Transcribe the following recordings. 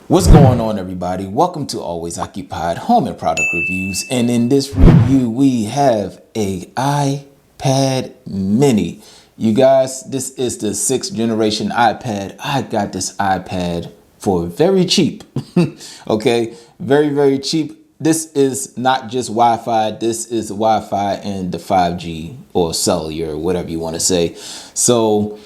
What's going on, everybody? Welcome to Always Occupied Home and Product Reviews. And in this review, we have a iPad mini. You guys, this is the 6th generation iPad. I got this iPad for very cheap. Okay, very cheap. This is not just Wi-Fi. This is Wi-Fi and the 5G or cellular, whatever you want to say. So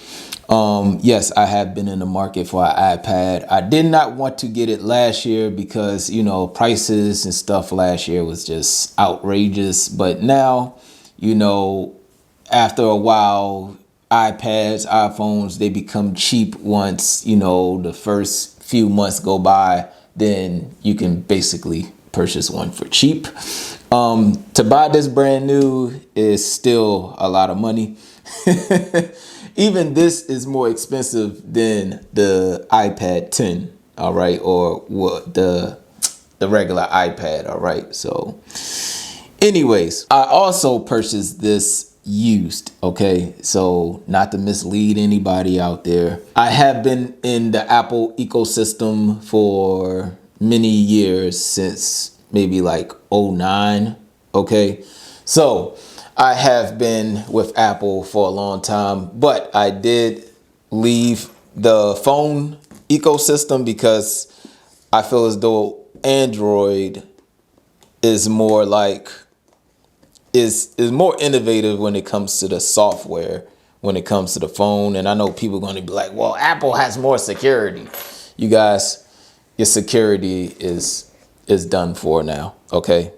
yes, I have been in the market for an iPad. I did not want to get it last year because, you know, prices and stuff last year was just outrageous. But now, you know, after a while, iPads, iPhones, they become cheap once, you know, the first few months go by. Then you can basically purchase one for cheap. To buy this brand new is still a lot of money. Even this is more expensive than the iPad 10, all right, or what the regular iPad, all right. So anyways, I also purchased this used, okay, so not to mislead anybody out there. I have been in the Apple ecosystem for many years, since maybe like '09, okay. So I have been with Apple for a long time, but I did leave the phone ecosystem because I feel as though Android is more like is more innovative when it comes to the software, when it comes to the phone. And I know people are going to be like, well, Apple has more security. You guys, your security is done for now, okay?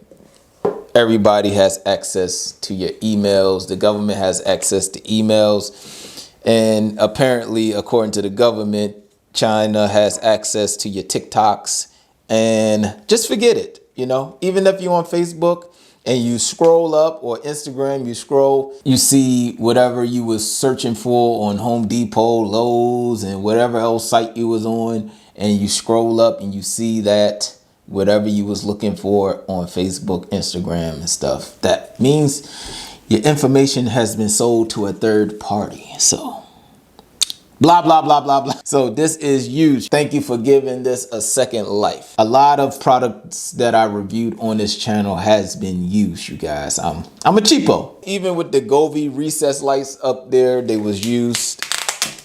Everybody has access to your emails. The government has access to emails. And apparently, according to the government, China has access to your TikToks. And just forget it, you know, even if you're on Facebook and you scroll up, or Instagram, you scroll, you see whatever you was searching for on Home Depot, Lowe's, and whatever else site you was on, and you scroll up and you see that whatever you was looking for on Facebook, Instagram, and stuff. That means your information has been sold to a third party. So blah, blah, blah, blah, blah. So this is huge. Thank you for giving this a second life. A lot of products that I reviewed on this channel has been used, you guys. I'm a cheapo. Even with the Govee recess lights up there, they was used,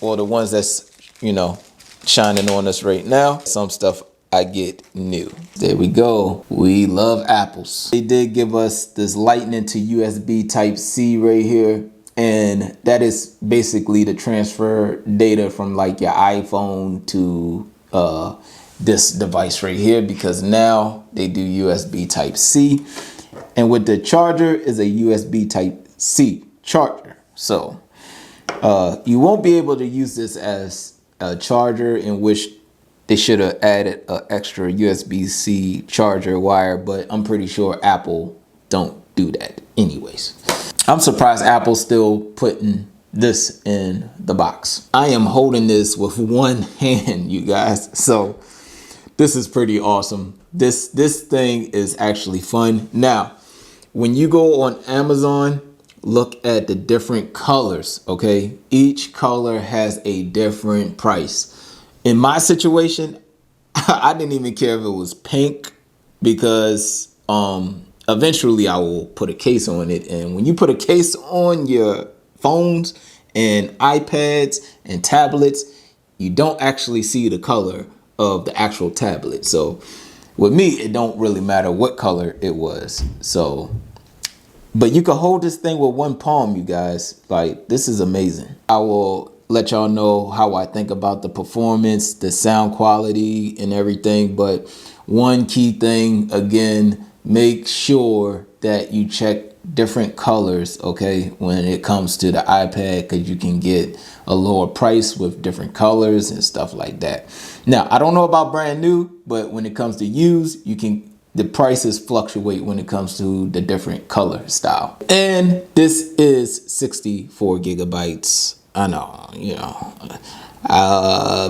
or the ones that's, you know, shining on us right now. Some stuff I get new. There we go. We love apples. They did give us this lightning to USB type C right here. And that is basically to transfer data from like your iPhone to this device right here, because now they do USB type C. And with the charger is a USB type C charger. So you won't be able to use this as a charger, in which they should have added an extra USB-C charger wire, but I'm pretty sure Apple don't do that anyways. I'm surprised Apple's still putting this in the box. I am holding this with one hand, you guys. So this is pretty awesome. This thing is actually fun. Now, when you go on Amazon, look at the different colors, okay? Each color has a different price. In my situation, I didn't even care if it was pink, because eventually I will put a case on it. And when you put a case on your phones and iPads and tablets, you don't actually see the color of the actual tablet. So with me, it don't really matter what color it was. So, but you can hold this thing with one palm, you guys. Like, this is amazing. I will let y'all know how I think about the performance, the sound quality, and everything. But one key thing, again, make sure that you check different colors, okay, when it comes to the iPad, because you can get a lower price with different colors and stuff like that. Now, I don't know about brand new, but when it comes to used, the prices fluctuate when it comes to the different color style. And this is 64 gigabytes. I know, you know,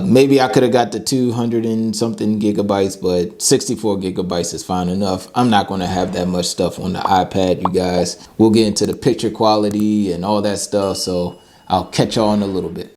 maybe I could have got the 200 and something gigabytes, but 64 gigabytes is fine enough. I'm not going to have that much stuff on the iPad, you guys. We'll get into the picture quality and all that stuff. So I'll catch y'all in a little bit.